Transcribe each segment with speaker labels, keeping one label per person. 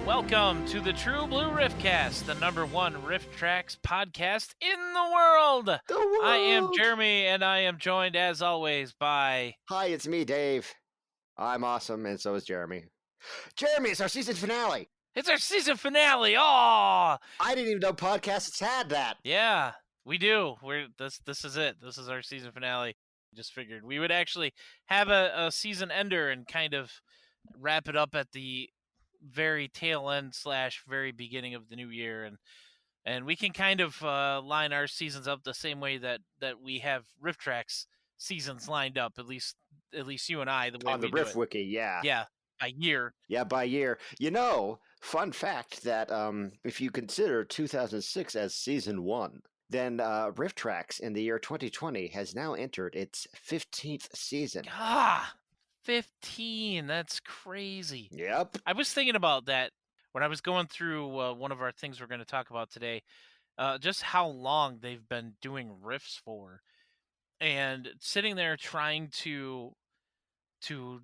Speaker 1: Welcome to the True Blue Riffcast, the #1 RiffTrax podcast in the world. I am Jeremy, and I am joined, as always, by...
Speaker 2: Hi, it's me, Dave. I'm awesome, and so is Jeremy. Jeremy, it's our season finale!
Speaker 1: It's our season finale! Oh!
Speaker 2: I didn't even know podcasts had that!
Speaker 1: Yeah, we do. This is it. This is our season finale. Just figured we would actually have a season ender and kind of wrap it up at the very tail end / very beginning of the new year, and we can kind of line our seasons up the same way that we have RiffTrax seasons lined up, at least you and I, the way
Speaker 2: On
Speaker 1: we
Speaker 2: the
Speaker 1: do
Speaker 2: Riff
Speaker 1: it.
Speaker 2: Wiki, yeah.
Speaker 1: Yeah, by year.
Speaker 2: Yeah, by year. You know, fun fact that if you consider 2006 as season 1, then RiffTrax in the year 2020 has now entered its 15th season.
Speaker 1: Ah, 15. That's crazy.
Speaker 2: Yep.
Speaker 1: I was thinking about that when I was going through one of our things we're going to talk about today, just how long they've been doing riffs for, and sitting there trying to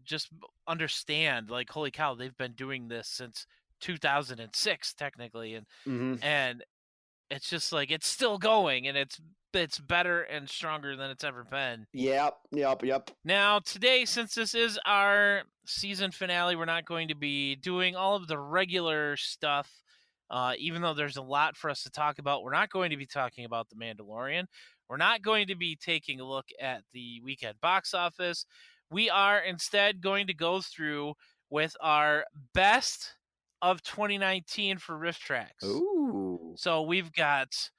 Speaker 1: just understand, like, holy cow, they've been doing this since 2006 technically, and it's just like it's still going, and it's better and stronger than it's ever been.
Speaker 2: Yep.
Speaker 1: Now, today, since this is our season finale, we're not going to be doing all of the regular stuff. Even though there's a lot for us to talk about, we're not going to be talking about The Mandalorian. We're not going to be taking a look at the weekend box office. We are instead going to go through with our best of 2019 for RiffTrax.
Speaker 2: Ooh.
Speaker 1: So we've got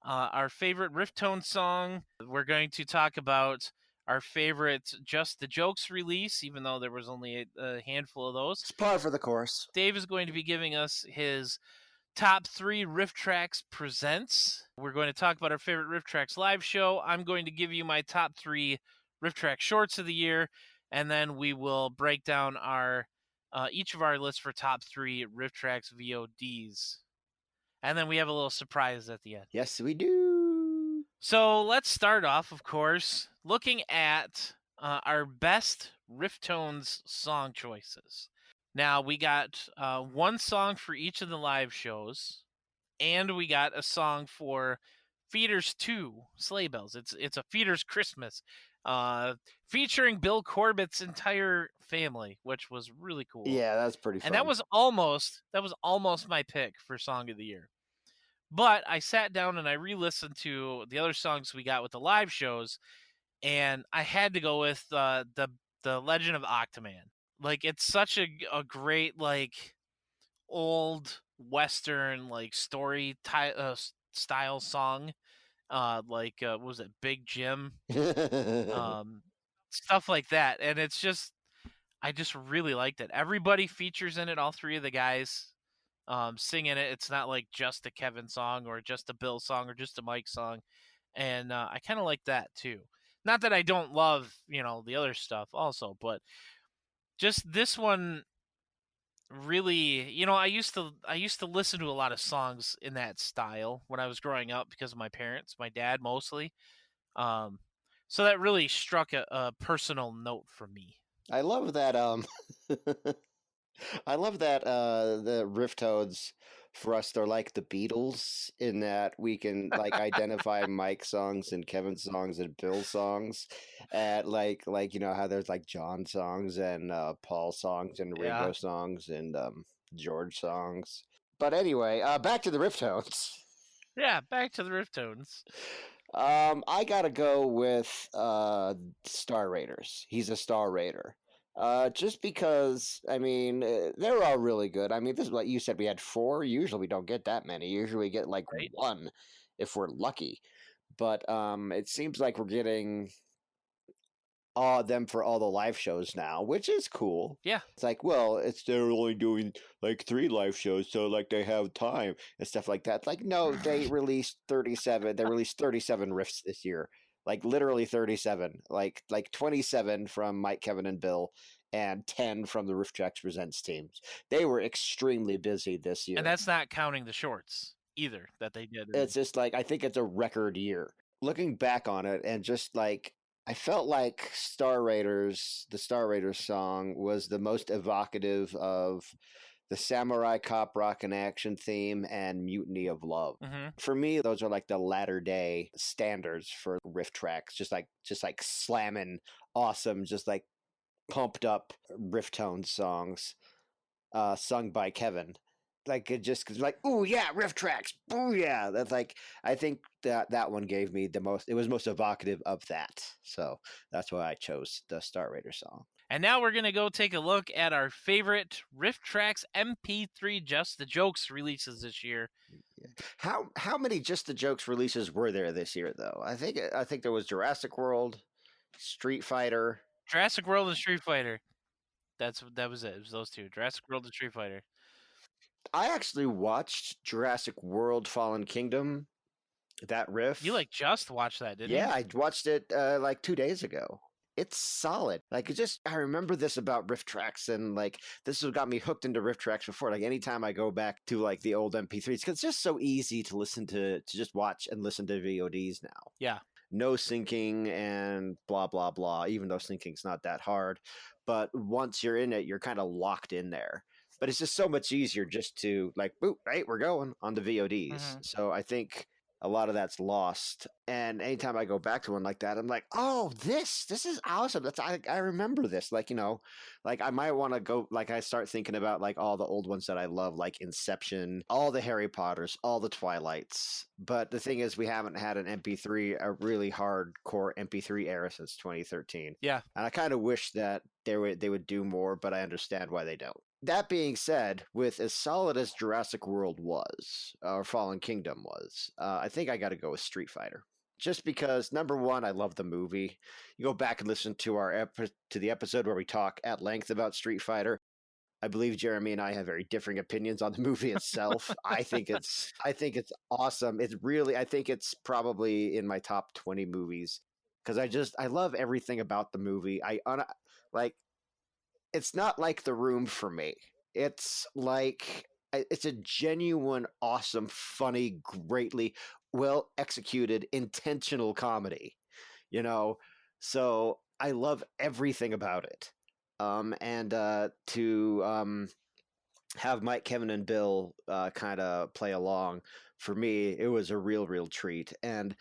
Speaker 1: our favorite RiffTone song. We're going to talk about our favorite Just the Jokes release, even though there was only a handful of those.
Speaker 2: It's par for the course.
Speaker 1: Dave is going to be giving us his top 3 RiffTrax presents. We're going to talk about our favorite RiffTrax live show. I'm going to give you my top 3 RiffTrax shorts of the year, and then we will break down our each of our lists for top 3 RiffTrax VoDs. And then we have a little surprise at the end.
Speaker 2: Yes, we do.
Speaker 1: So let's start off, of course, looking at our best RiffTones song choices. Now, we got one song for each of the live shows, and we got a song for Feeder's 2, Sleigh Bells. It's a Feeder's Christmas, featuring Bill Corbett's entire family, which was really cool.
Speaker 2: Yeah, that's pretty fun.
Speaker 1: And that was almost my pick for Song of the Year. But I sat down and I re-listened to the other songs we got with the live shows, and I had to go with the Legend of Octoman. Like, it's such a great, like, old Western, like, story style song. Like, what was it, Big Jim? Stuff like that. And it's just, I just really liked it. Everybody features in it, all 3 of the guys sing in it. It's not like just a Kevin song or just a Bill song or just a Mike song. And I kind of like that too. Not that I don't love, the other stuff also, but just this one really, I used to listen to a lot of songs in that style when I was growing up because of my parents, my dad mostly. So that really struck a personal note for me.
Speaker 2: I love that I love that the RiffTones for us, they're like the Beatles in that we can like identify Mike songs and Kevin songs and Bill songs at like how there's like John songs and Paul songs and Ringo songs and George songs. But anyway, back to the RiffTones.
Speaker 1: Yeah, back to the RiffTones.
Speaker 2: I gotta go with Star Raiders. He's a Star Raider. Just because, I mean, they're all really good. I mean, this is what you said. We had 4. Usually we don't get that many. Usually we get like 1 if we're lucky. But it seems like we're getting them for all the live shows now, which is cool.
Speaker 1: Yeah.
Speaker 2: It's like, well, they're only doing like 3 live shows, so like they have time and stuff like that. It's like, no, they released 37. They released 37 riffs this year. Like literally 37, like 27 from Mike, Kevin, and Bill, and 10 from the RiffTrax Presents teams. They were extremely busy this year.
Speaker 1: And that's not counting the shorts either that they did.
Speaker 2: It's just like, I think it's a record year. Looking back on it, and just like, I felt like the Star Raiders song was the most evocative of the Samurai Cop Rock and Action theme, and Mutiny of Love.
Speaker 1: Mm-hmm.
Speaker 2: For me, those are like the latter day standards for riff tracks, just like slamming awesome, just like pumped up RiffTones songs sung by Kevin. Like it just cause like, ooh yeah, riff tracks, ooh yeah. That's like I think that one gave me the most. It was most evocative of that, so that's why I chose the Star Raider song.
Speaker 1: And now we're going to go take a look at our favorite RiffTrax MP3 Just the Jokes releases this year.
Speaker 2: How many Just the Jokes releases were there this year though? I think there was Jurassic World, Street Fighter.
Speaker 1: Jurassic World and Street Fighter. That was it. It was those two. Jurassic World and Street Fighter.
Speaker 2: I actually watched Jurassic World Fallen Kingdom, that riff.
Speaker 1: You like just watched that, didn't you?
Speaker 2: Yeah, I watched it like 2 days ago. It's solid. Like I remember this about riff tracks, and like this has got me hooked into riff tracks before. Like anytime I go back to like the old MP3s, because it's just so easy to listen to just watch and listen to VODs now.
Speaker 1: Yeah.
Speaker 2: No syncing and blah blah blah. Even though syncing's not that hard, but once you're in it, you're kind of locked in there. But it's just so much easier just to like, boop, right, we're going on the VODs.
Speaker 1: Mm-hmm.
Speaker 2: So I think a lot of that's lost. And anytime I go back to one like that, I'm like, oh, this is awesome. I remember this. Like, like I might want to go, like I start thinking about like all the old ones that I love, like Inception, all the Harry Potters, all the Twilights. But the thing is, we haven't had an MP3, a really hardcore MP3 era since 2013.
Speaker 1: Yeah.
Speaker 2: And I kind of wish that they would do more, but I understand why they don't. That being said, with as solid as Jurassic World was, or Fallen Kingdom was, I think I got to go with Street Fighter. Just because, number one, I love the movie. You go back and listen to to the episode where we talk at length about Street Fighter. I believe Jeremy and I have very differing opinions on the movie itself. I think it's awesome. I think it's probably in my top 20 movies because I love everything about the movie. Like it's not like The Room for me. It's like it's a genuine, awesome, funny, greatly well executed, intentional comedy. You know, so I love everything about it. And to have Mike, Kevin, and Bill kind of play along for me, it was a real treat. And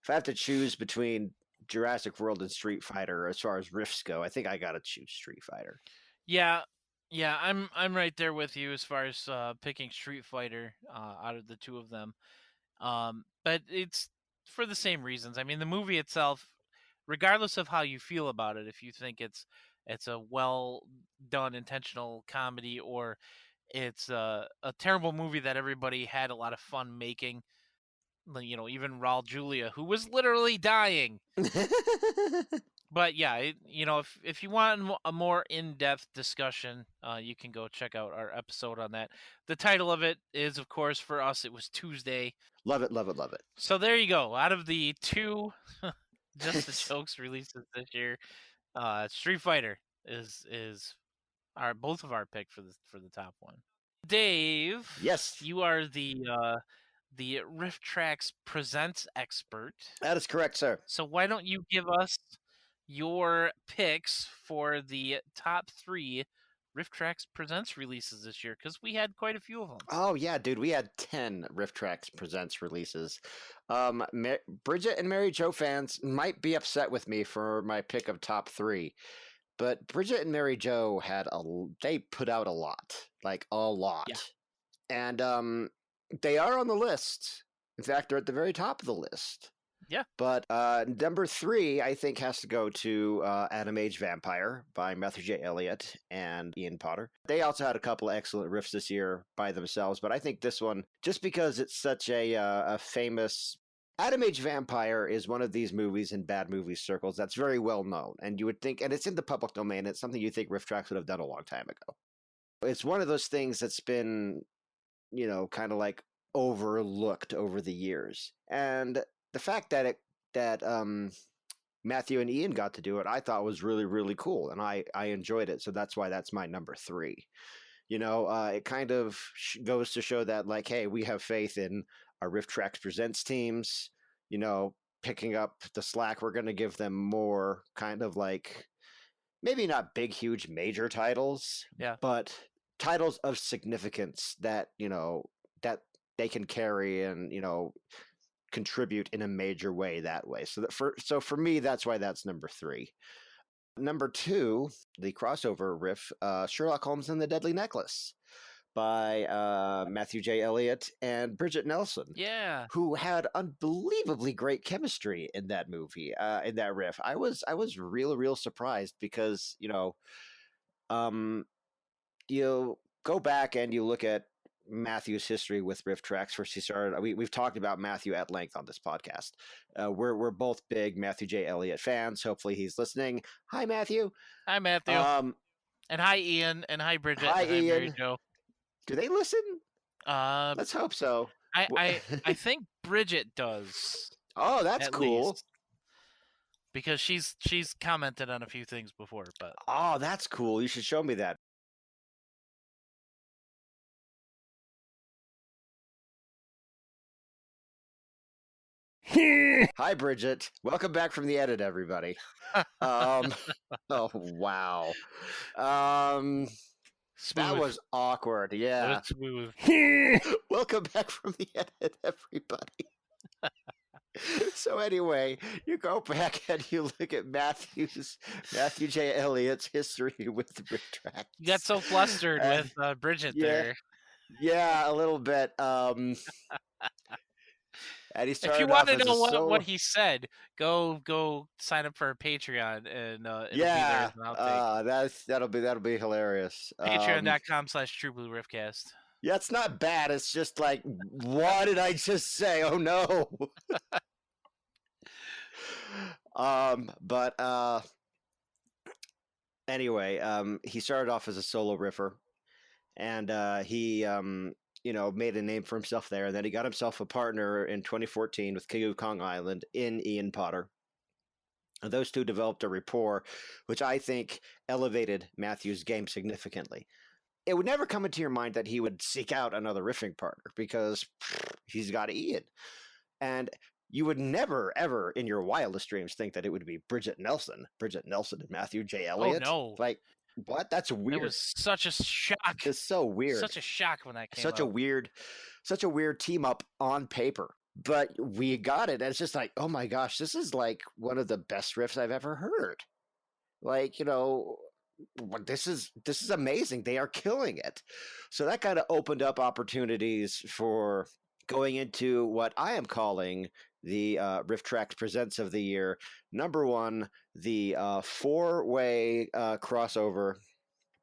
Speaker 2: if I have to choose between Jurassic World and Street Fighter as far as riffs go, I think I gotta choose Street Fighter.
Speaker 1: Yeah. Yeah, I'm right there with you as far as picking Street Fighter out of the two of them. But it's for the same reasons. I mean, the movie itself, regardless of how you feel about it, if you think it's a well done intentional comedy or it's a terrible movie that everybody had a lot of fun making, even Raul Julia, who was literally dying. But yeah, if you want a more in-depth discussion, you can go check out our episode on that. The title of it is, of course, for us, it was Tuesday.
Speaker 2: Love it, love it, love it.
Speaker 1: So there you go. Out of the two Just the Jokes releases this year, Street Fighter is both of our pick for the top one. Dave,
Speaker 2: Yes,
Speaker 1: you are the RiffTrax Presents expert.
Speaker 2: that is correct, sir.
Speaker 1: So why don't you give us your picks for the top 3 RiffTrax Presents releases this year? Because we had quite a few of them.
Speaker 2: Oh yeah, dude, we had 10 RiffTrax Presents releases. Bridget and Mary Jo fans might be upset with me for my pick of top 3, but Bridget and Mary Jo they put out a lot, like a lot, and they are on the list. In fact, they're at the very top of the list.
Speaker 1: Yeah.
Speaker 2: But number 3, I think, has to go to Adam Age Vampire by Matthew J. Elliott and Ian Potter. They also had a couple of excellent riffs this year by themselves, but I think this one, just because it's such a famous... Adam Age Vampire is one of these movies in bad movie circles that's very well known, and you would think, and it's in the public domain, it's something you think RiffTrax would have done a long time ago. It's one of those things that's been, kind of like overlooked over the years. And the fact that Matthew and Ian got to do it, I thought was really, really cool, and I enjoyed it. So that's why that's my number 3. It kind of goes to show that, like, hey, we have faith in our RiffTrax Presents teams. Picking up the slack, we're going to give them more kind of like maybe not big, huge, major titles,
Speaker 1: Yeah,
Speaker 2: but titles of significance that that they can carry and contribute in a major way that way. So for me, that's why that's number 3. Number 2, the crossover riff, Sherlock Holmes and the Deadly Necklace by Matthew J. Elliott and Bridget Nelson,
Speaker 1: Yeah.
Speaker 2: who had unbelievably great chemistry in that movie, in that riff. I was real surprised because you go back and you look at Matthew's history with RiffTrax. First, he started. We've talked about Matthew at length on this podcast. We're both big Matthew J. Elliott fans. Hopefully, he's listening. Hi, Matthew.
Speaker 1: Hi, Matthew. And hi, Ian. And hi, Bridget.
Speaker 2: Hi,
Speaker 1: and hi, Mary
Speaker 2: Ian.
Speaker 1: Jo.
Speaker 2: Do they listen? Let's hope so.
Speaker 1: I think Bridget does.
Speaker 2: Oh, that's cool.
Speaker 1: Least. Because she's commented on a few things before, but
Speaker 2: oh, that's cool. You should show me that. Hi, Bridget. Welcome back from the edit, everybody. Oh wow. That was awkward. Yeah. Welcome back from the edit, everybody. So anyway, you go back and you look at Matthew J. Elliott's history with RiffTrax.
Speaker 1: You got so flustered with Bridget there.
Speaker 2: Yeah, a little bit. And he
Speaker 1: if you want to know what he said, go sign up for a Patreon and it'll be there.
Speaker 2: That'll be hilarious.
Speaker 1: Patreon.com/True Blue Riffcast.
Speaker 2: Yeah, it's not bad. It's just like, what did I just say? Oh no. But anyway, he started off as a solo riffer, and he made a name for himself there. And then he got himself a partner in 2014 with King of Kong Island in Ian Potter. And those two developed a rapport, which I think elevated Matthew's game significantly. It would never come into your mind that he would seek out another riffing partner because he's got Ian. And you would never, ever in your wildest dreams think that it would be Bridget Nelson and Matthew J. Elliott.
Speaker 1: Oh, no.
Speaker 2: Like, what? That's weird.
Speaker 1: It was such a shock.
Speaker 2: It's so weird.
Speaker 1: Such a shock when that came
Speaker 2: out. Such a weird team up on paper. But we got it. And it's just like, oh my gosh, this is like one of the best riffs I've ever heard. Like, this is amazing. They are killing it. So that kind of opened up opportunities for going into what I am calling the RiffTrax Presents of the Year. Number 1, the 4-way crossover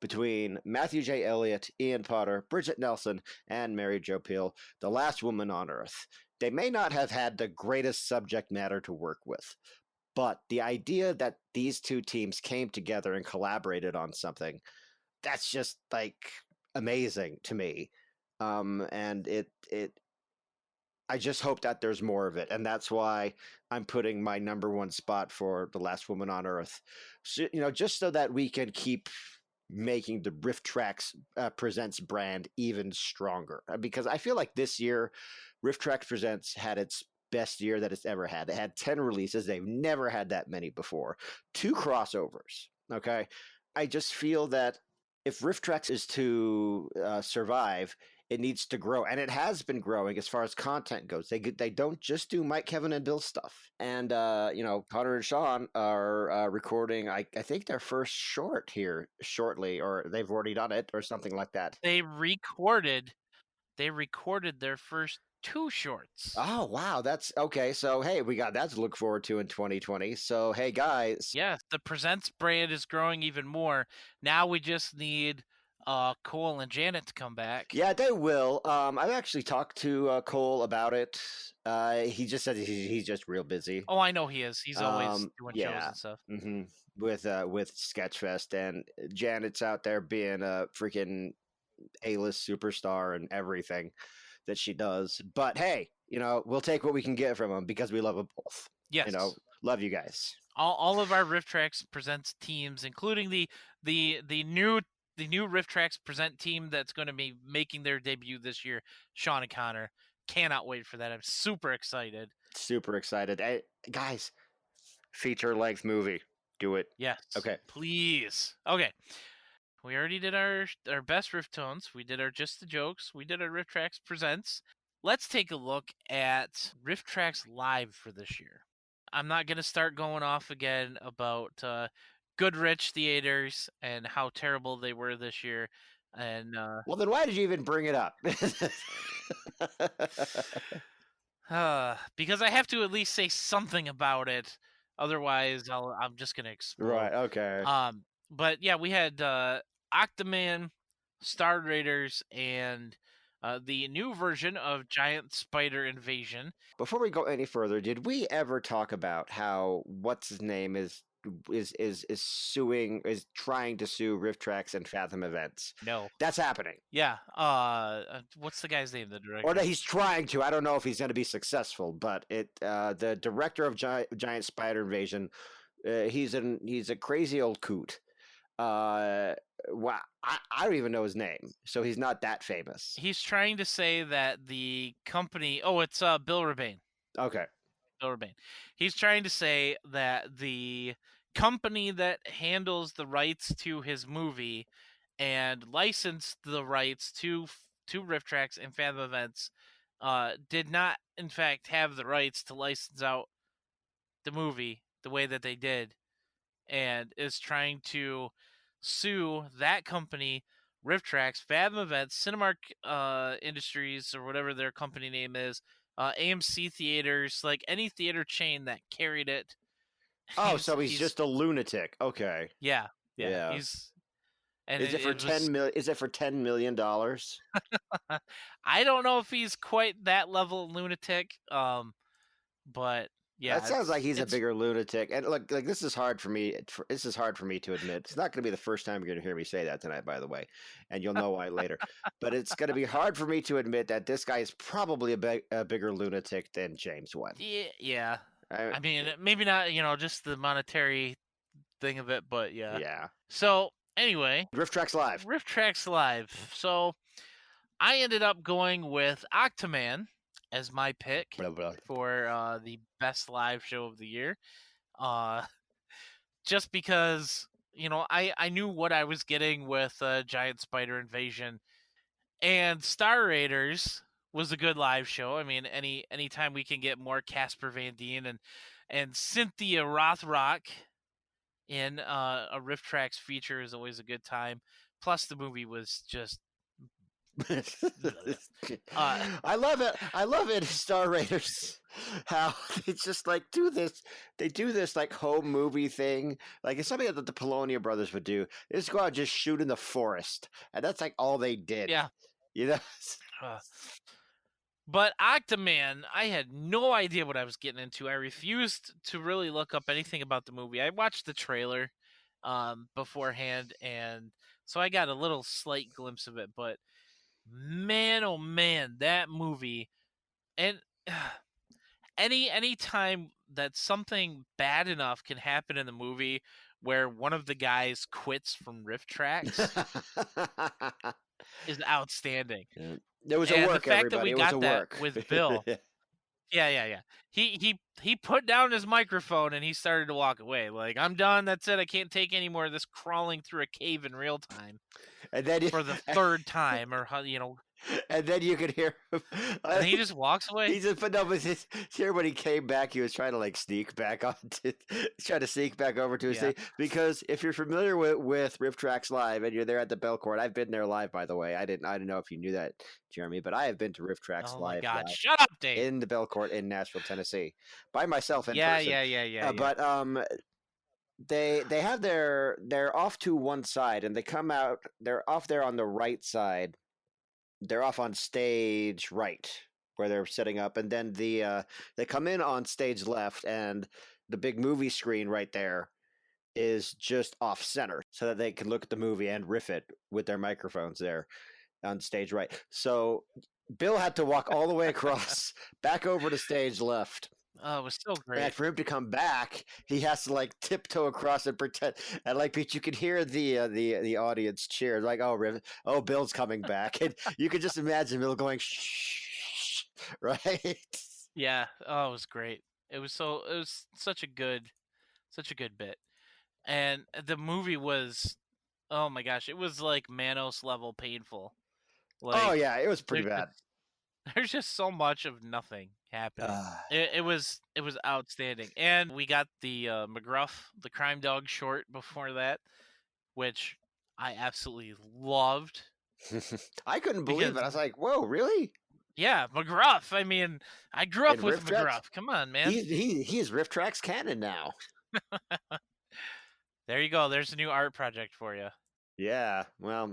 Speaker 2: between Matthew J. Elliott, Ian Potter, Bridget Nelson, and Mary Jo Pehl, the last woman on Earth. They may not have had the greatest subject matter to work with, but the idea that these two teams came together and collaborated on something, that's just like amazing to me. And I just hope that there's more of it. And that's why I'm putting my number 1 spot for The Last Woman on Earth. So, just so that we can keep making the RiffTrax Presents brand even stronger. Because I feel like this year, RiffTrax Presents had its best year that it's ever had. It had 10 releases. They've never had that many before. 2 crossovers. Okay. I just feel that if RiffTrax is to survive, it needs to grow, and it has been growing as far as content goes. They don't just do Mike, Kevin, and Bill stuff. And Connor and Sean are recording. I think their first short here shortly, or they've already done it, or something like that.
Speaker 1: They recorded their first 2 shorts.
Speaker 2: Oh wow, that's okay. So hey, we got that to look forward to in 2020. So hey guys,
Speaker 1: yes, the Presents brand is growing even more. Now we just need Cole and Janet to come back.
Speaker 2: Yeah, they will. I've actually talked to Cole about it. He just said he's just real busy.
Speaker 1: Oh, I know he is. He's always doing shows and stuff.
Speaker 2: Mm-hmm. With Sketchfest, and Janet's out there being a freaking A-list superstar and everything that she does. But hey, we'll take what we can get from them because we love them both.
Speaker 1: Yes.
Speaker 2: Love you guys.
Speaker 1: All of our RiffTrax Presents teams, including the new RiffTrax Present team that's going to be making their debut this year, Sean and Connor. Cannot wait for that. I'm super excited.
Speaker 2: Hey, guys, feature-length movie. Do it.
Speaker 1: Yes.
Speaker 2: Okay.
Speaker 1: Please. Okay. We already did our best RiffTones. We did our just the jokes. We did our RiffTrax presents. Let's take a look at RiffTrax live for this year. I'm not gonna start going off again about Goodrich theaters and how terrible they were this year, and
Speaker 2: Well, then why did you even bring it up?
Speaker 1: because I have to at least say something about it. Otherwise, I'm just gonna
Speaker 2: Right.
Speaker 1: explode.
Speaker 2: Okay.
Speaker 1: But yeah, we had Octoman, Star Raiders, and the new version of Giant Spider Invasion.
Speaker 2: Before we go any further, did we ever talk about how what's his name is trying to sue RiffTrax and Fathom Events?
Speaker 1: No.
Speaker 2: That's happening.
Speaker 1: Yeah. What's the guy's name? The
Speaker 2: Or
Speaker 1: director?
Speaker 2: that he's trying to. I don't know if he's going to be successful, but the director of Giant Spider Invasion, he's a crazy old coot. Wow, I don't even know his name, so he's not that famous.
Speaker 1: He's trying to say that the company. Oh, it's Bill Rebane.
Speaker 2: Okay.
Speaker 1: Bill Rebane. He's trying to say that the company that handles the rights to his movie and licensed the rights to RiffTrax and Fathom Events did not, in fact, have the rights to license out the movie the way that they did, and is trying to sue that company, RiffTrax, Fathom Events, Cinemark Industries, or whatever their company name is, AMC Theaters, like any theater chain that carried it.
Speaker 2: Oh, so he's
Speaker 1: He's
Speaker 2: just a lunatic. Okay.
Speaker 1: yeah,
Speaker 2: Yeah.
Speaker 1: he's and
Speaker 2: Is it for
Speaker 1: it was
Speaker 2: Is it for $10 million?
Speaker 1: I don't know if he's quite that level of lunatic, but
Speaker 2: That
Speaker 1: yeah,
Speaker 2: sounds like he's a
Speaker 1: it's
Speaker 2: bigger lunatic. And look, like this is hard for me. This is hard for me to admit. It's not going to be the first time you're going to hear me say that tonight, by the way, and you'll know why later. But it's going to be hard for me to admit that this guy is probably a bigger lunatic than James one.
Speaker 1: yeah.
Speaker 2: I,
Speaker 1: I mean, maybe not, just the monetary thing of it, but yeah.
Speaker 2: yeah.
Speaker 1: So anyway,
Speaker 2: RiffTrax Live.
Speaker 1: RiffTrax Live. So I ended up going with Octoman as my pick
Speaker 2: Blah, blah.
Speaker 1: for the best live show of the year. Uh, just because I knew what I was getting with Giant Spider Invasion, and Star Raiders was a good live show. I mean, anytime we can get more Casper Van Dien and Cynthia Rothrock in a RiffTrax feature is always a good time. Plus, the movie was just.
Speaker 2: I love it. I love it. Star Raiders, how they just like do this. They do this like home movie thing. Like it's something that the Polonia brothers would do. They just go out and just shoot in the forest, and that's like all they did.
Speaker 1: Yeah.
Speaker 2: You know.
Speaker 1: But Octoman, I had no idea what I was getting into. I refused to really look up anything about the movie. I watched the trailer beforehand, and so I got a little slight glimpse of it. But man, oh man, that movie! And any time that something bad enough can happen in the movie where one of the guys quits from RiffTrax is outstanding.
Speaker 2: It was a
Speaker 1: And the
Speaker 2: work,
Speaker 1: fact that
Speaker 2: everybody.
Speaker 1: we
Speaker 2: It was a
Speaker 1: got that
Speaker 2: work.
Speaker 1: with Bill. Yeah. He put down his microphone and he started to walk away. Like, I'm done. That's it. I can't take any more of this crawling through a cave in real time
Speaker 2: And then
Speaker 1: for the third time, or
Speaker 2: and then you could hear him.
Speaker 1: and he just walks away.
Speaker 2: He just, but no, but here when he came back, he was trying to like sneak back onto, trying to sneak back over to his thing. Because if you're familiar with RiffTrax Live and you're there at the Bell Court, I've been there live, by the way. I didn't know if you knew that, Jeremy, but I have been to RiffTrax
Speaker 1: Oh my
Speaker 2: Live.
Speaker 1: God! Shut up, Dave.
Speaker 2: In the Bell Court in Nashville, Tennessee, by myself in
Speaker 1: Yeah.
Speaker 2: person. But they have they're off to one side and they come out. They're off there on the right side. They're off on stage right where they're setting up, and then they come in on stage left, and the big movie screen right there is just off center so that they can look at the movie and riff it with their microphones there on stage right. So Bill had to walk all the way across back over to stage left.
Speaker 1: Oh, it was so great.
Speaker 2: And for him to come back, he has to like tiptoe across and pretend. And like, but you could hear the audience cheer, like, "Oh, Bill's coming back," and you could just imagine Bill going, "Shh," right?
Speaker 1: Yeah. Oh, it was great. It was such a good bit, and the movie was Oh my gosh, it was like Manos level painful.
Speaker 2: Oh
Speaker 1: Like
Speaker 2: yeah, it was pretty
Speaker 1: there's
Speaker 2: bad.
Speaker 1: just there's just so much of nothing happening.
Speaker 2: Uh,
Speaker 1: It was outstanding, and we got the McGruff, the Crime Dog short before that, which I absolutely loved
Speaker 2: I couldn't believe it.
Speaker 1: because
Speaker 2: I was like, "Whoa, really?"
Speaker 1: yeah, McGruff. I mean, I grew
Speaker 2: And
Speaker 1: up with
Speaker 2: RiffTrax,
Speaker 1: McGruff. Come on, man.
Speaker 2: he's RiffTrax canon now.
Speaker 1: There you go. There's a new art project for you.
Speaker 2: Yeah, well,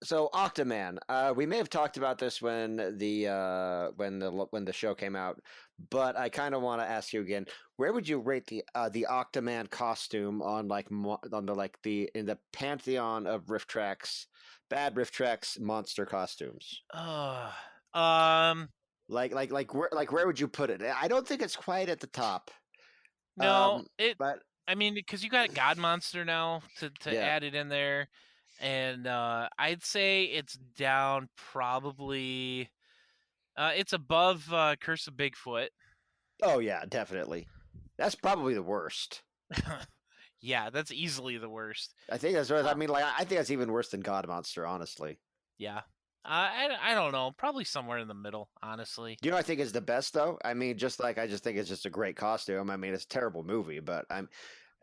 Speaker 2: so Octoman, we may have talked about this when the show came out, but I kind of want to ask you again. Where would you rate the Octoman costume on in the pantheon of RiffTrax monster costumes?
Speaker 1: Uh, um,
Speaker 2: Where would you put it? I don't think it's quite at the top.
Speaker 1: no,
Speaker 2: But
Speaker 1: I mean, because you got God Monster now to
Speaker 2: yeah.
Speaker 1: add it in there, and I'd say it's down probably. It's above Curse of Bigfoot.
Speaker 2: Oh yeah, definitely. That's probably the worst.
Speaker 1: Yeah, that's easily the worst.
Speaker 2: I think that's what I mean. Like, I think that's even worse than God Monster, honestly.
Speaker 1: Yeah. I don't know. Probably somewhere in the middle, honestly.
Speaker 2: Do you know what I think is the best though? I mean, I just think it's just a great costume. I mean, it's a terrible movie, but I'm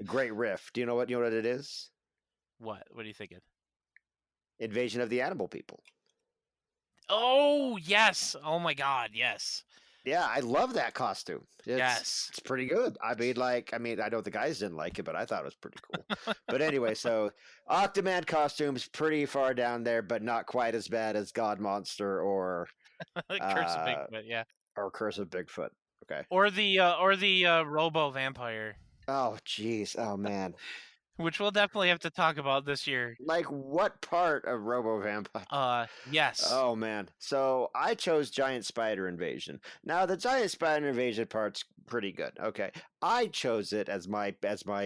Speaker 2: a great riff. Do you know what it is?
Speaker 1: What? What are you thinking?
Speaker 2: Invasion of the Animal People.
Speaker 1: Oh, yes. Oh my God, yes.
Speaker 2: Yeah, I love that costume.
Speaker 1: Yes.
Speaker 2: It's pretty good. I mean, I know the guys didn't like it, but I thought it was pretty cool. But anyway, so Octoman costume's pretty far down there, but not quite as bad as God Monster or
Speaker 1: Curse of Bigfoot, yeah.
Speaker 2: Curse of Bigfoot. Okay.
Speaker 1: Or the Robo Vampire,
Speaker 2: Oh, jeez. Oh, man.
Speaker 1: which we'll definitely have to talk about this year.
Speaker 2: Like, what part of Robo Vampire?
Speaker 1: Yes.
Speaker 2: Oh man. So I chose Giant Spider Invasion. Now the Giant Spider Invasion part's pretty good. Okay. I chose it as my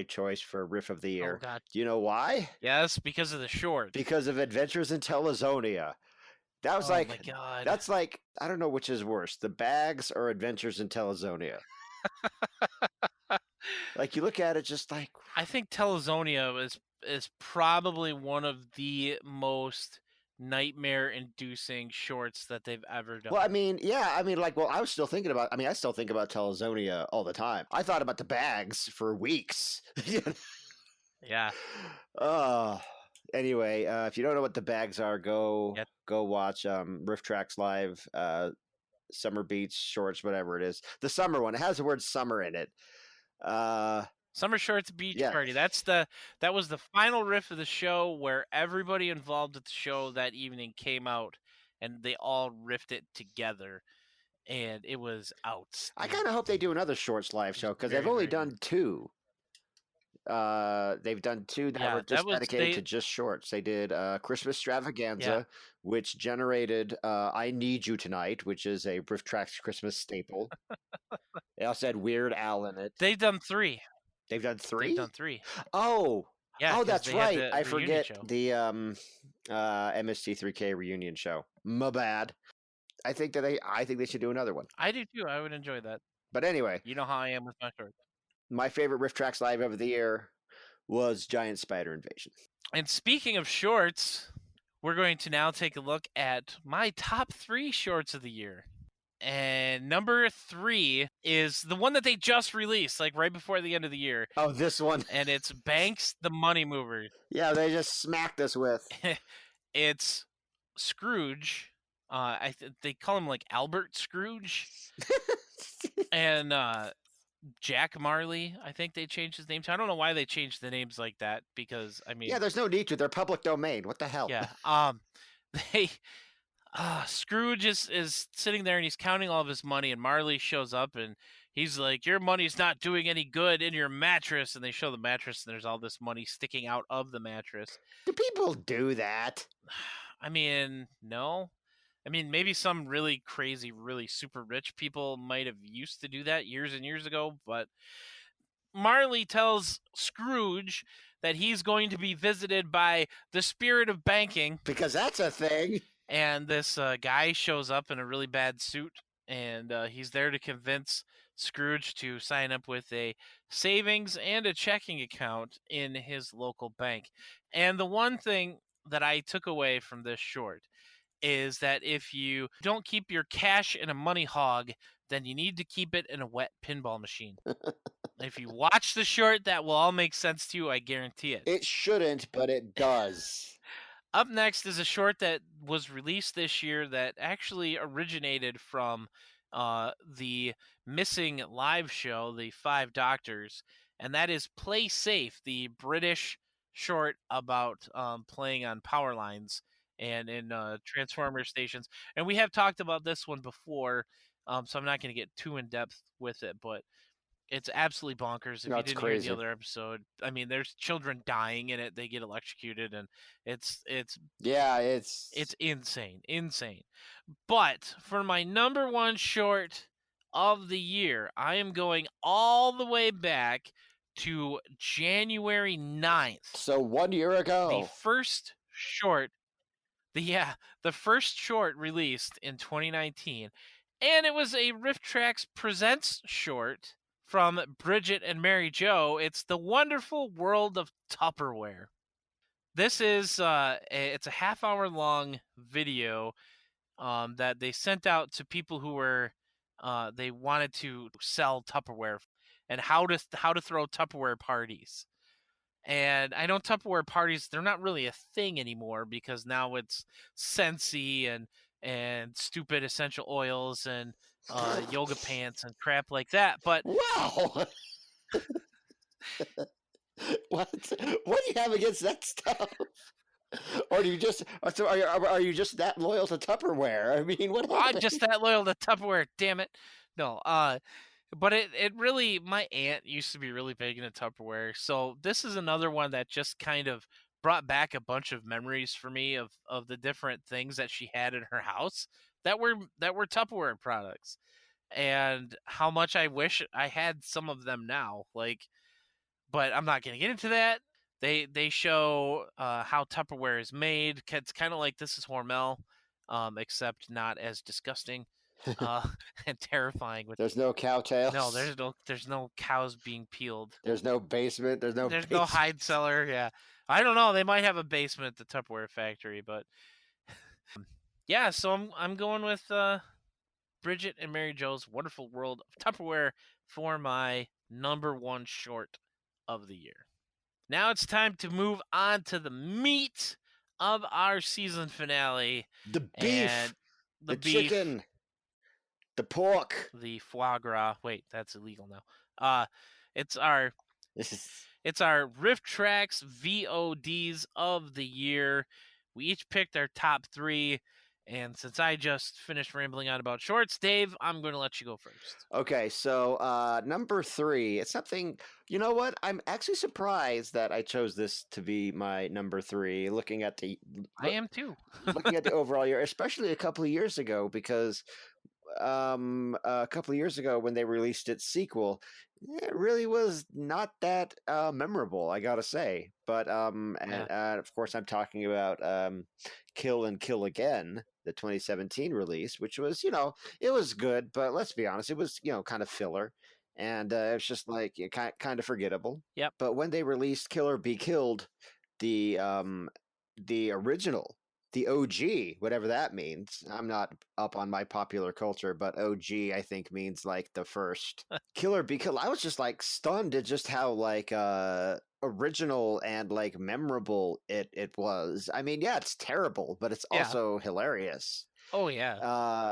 Speaker 2: choice for Riff of the
Speaker 1: Oh
Speaker 2: Year.
Speaker 1: God.
Speaker 2: Do you know why?
Speaker 1: Yes, because of the short.
Speaker 2: Because of Adventures in Telezonia. That was
Speaker 1: Oh
Speaker 2: like
Speaker 1: my God.
Speaker 2: that's like I don't know which is worse, the bags or Adventures in Telezonia. Like you look at it just like
Speaker 1: I think Telezonia is probably one of the most nightmare-inducing shorts that they've ever done.
Speaker 2: well, I mean, yeah, I mean, like, well, I still think about Telezonia all the time. I thought about the bags for weeks.
Speaker 1: Yeah.
Speaker 2: Anyway, if you don't know what the bags are, go
Speaker 1: Yep.
Speaker 2: go watch RiffTrax Live, Summer Beats shorts, whatever it is. The summer one. It has the word summer in it.
Speaker 1: Summer Shorts Beach
Speaker 2: Yeah.
Speaker 1: Party. That was the final riff of the show where everybody involved at the show that evening came out and they all riffed it together, and it was
Speaker 2: I
Speaker 1: outstanding.
Speaker 2: kind of hope they do another shorts live show because they've
Speaker 1: very,
Speaker 2: only
Speaker 1: very
Speaker 2: done two. They've done two that
Speaker 1: Yeah,
Speaker 2: were just
Speaker 1: that was
Speaker 2: dedicated to just shorts. They did Christmas Extravaganza, which generated I Need You Tonight, which is a RiffTrax Christmas staple. They also had Weird Al in it.
Speaker 1: They've done three.
Speaker 2: They've done three?
Speaker 1: They've done three.
Speaker 2: Oh,
Speaker 1: Yeah,
Speaker 2: oh,
Speaker 1: 'cause
Speaker 2: that's
Speaker 1: they had
Speaker 2: right.
Speaker 1: the
Speaker 2: I
Speaker 1: reunion
Speaker 2: forget
Speaker 1: show.
Speaker 2: the MST3K reunion show. My bad. I think they should do another one.
Speaker 1: I do too. I would enjoy that.
Speaker 2: But anyway,
Speaker 1: You know how I am with my shorts.
Speaker 2: my favorite RiffTrax Live of the year was Giant Spider Invasion.
Speaker 1: And speaking of shorts, we're going to now take a look at my top 3 shorts of the year. And number 3 is the one that they just released, like right before the end of the year.
Speaker 2: Oh, this one.
Speaker 1: And it's Banks the Money Mover.
Speaker 2: Yeah, they just smacked us with.
Speaker 1: It's Scrooge. They call him like Albert Scrooge. And Jack Marley, I think they changed his name to. I don't know why they changed the names like that because I mean,
Speaker 2: yeah, there's no need to. They're public domain. What the hell?
Speaker 1: yeah. They Scrooge is sitting there and he's counting all of his money, and Marley shows up and he's like, "Your money's not doing any good in your mattress." And they show the mattress and there's all this money sticking out of the mattress.
Speaker 2: Do people do that?
Speaker 1: I mean, no. I mean, maybe some really crazy, really super rich people might have used to do that years and years ago, but Marley tells Scrooge that he's going to be visited by the spirit of banking.
Speaker 2: Because that's a thing.
Speaker 1: And this guy shows up in a really bad suit, and he's there to convince Scrooge to sign up with a savings and a checking account in his local bank. And the one thing that I took away from this short is that if you don't keep your cash in a money hog, then you need to keep it in a wet pinball machine. If you watch the short, that will all make sense to you, I guarantee it.
Speaker 2: It shouldn't, but it does.
Speaker 1: Up next is a short that was released this year that actually originated from the missing live show, The Five Doctors, and that is Play Safe, the British short about playing on power lines and in transformer stations. And we have talked about this one before, so I'm not going to get too in depth with it, but it's absolutely bonkers. If you
Speaker 2: That's
Speaker 1: didn't hear the
Speaker 2: crazy.
Speaker 1: other episode, I mean, there's children dying in it. They get electrocuted, and it's it's
Speaker 2: Yeah,
Speaker 1: it's insane, insane. But for my number one short of the year, I am going all the way back to January 9th.
Speaker 2: so 1 year
Speaker 1: The
Speaker 2: ago.
Speaker 1: first short, the first short released in 2019, and it was a RiffTrax Presents short from Bridget and Mary Jo. It's The Wonderful World of Tupperware. This is it's a half-hour long video that they sent out to people who were they wanted to sell Tupperware and how to throw Tupperware parties. And I know Tupperware parties, they're not really a thing anymore because now it's Scentsy and stupid essential oils and yoga pants and crap like that. But
Speaker 2: Wow. what? What do you have against that stuff? Or do you just so are you just that loyal to Tupperware? I mean, what
Speaker 1: I'm
Speaker 2: happened?
Speaker 1: just that loyal to Tupperware, damn it. No, but it really, my aunt used to be really big into Tupperware. So this is another one that just kind of brought back a bunch of memories for me of the different things that she had in her house that were Tupperware products. And how much I wish I had some of them now. Like, but I'm not going to get into that. They show how Tupperware is made. It's kind of like This Is Hormel, except not as disgusting uh, and terrifying. With
Speaker 2: There's no
Speaker 1: no,
Speaker 2: cowtails.
Speaker 1: there's no cows being peeled.
Speaker 2: There's no basement. There's no
Speaker 1: There's no
Speaker 2: basement.
Speaker 1: hide cellar. Yeah, I don't know. They might have a basement at the Tupperware factory, but yeah. So I'm going with Bridget and Mary Jo's Wonderful World of Tupperware for my number one short of the year. Now it's time to move on to the meat of our season finale,
Speaker 2: The beef,
Speaker 1: and the
Speaker 2: the
Speaker 1: beef,
Speaker 2: chicken, the pork.
Speaker 1: the foie gras. Wait, that's illegal now. It's our
Speaker 2: This is
Speaker 1: it's our RiffTrax VoDs of the year. We each picked our top three, and since I just finished rambling on about shorts, Dave, I'm going to let you go first.
Speaker 2: okay. So number three. It's something. You know what? I'm actually surprised that I chose this to be my number three.
Speaker 1: I am too.
Speaker 2: Looking at the overall year, especially a couple of years ago, because a couple of years ago when they released its sequel, it really was not that memorable, I gotta say. But
Speaker 1: Yeah.
Speaker 2: and of course I'm talking about Kill and Kill Again, the 2017 release, which was, it was good, but let's be honest, it was, kind of filler, and it's just like kind of forgettable.
Speaker 1: Yep.
Speaker 2: But when they released Kill or Be Killed, the original, the OG, whatever that means. I'm not up on my popular culture, but OG I think means like the first. Killer Be Killed. I was just like stunned at just how like original and like memorable it was. I mean, yeah, it's terrible, but it's
Speaker 1: Yeah.
Speaker 2: also hilarious.
Speaker 1: Oh yeah.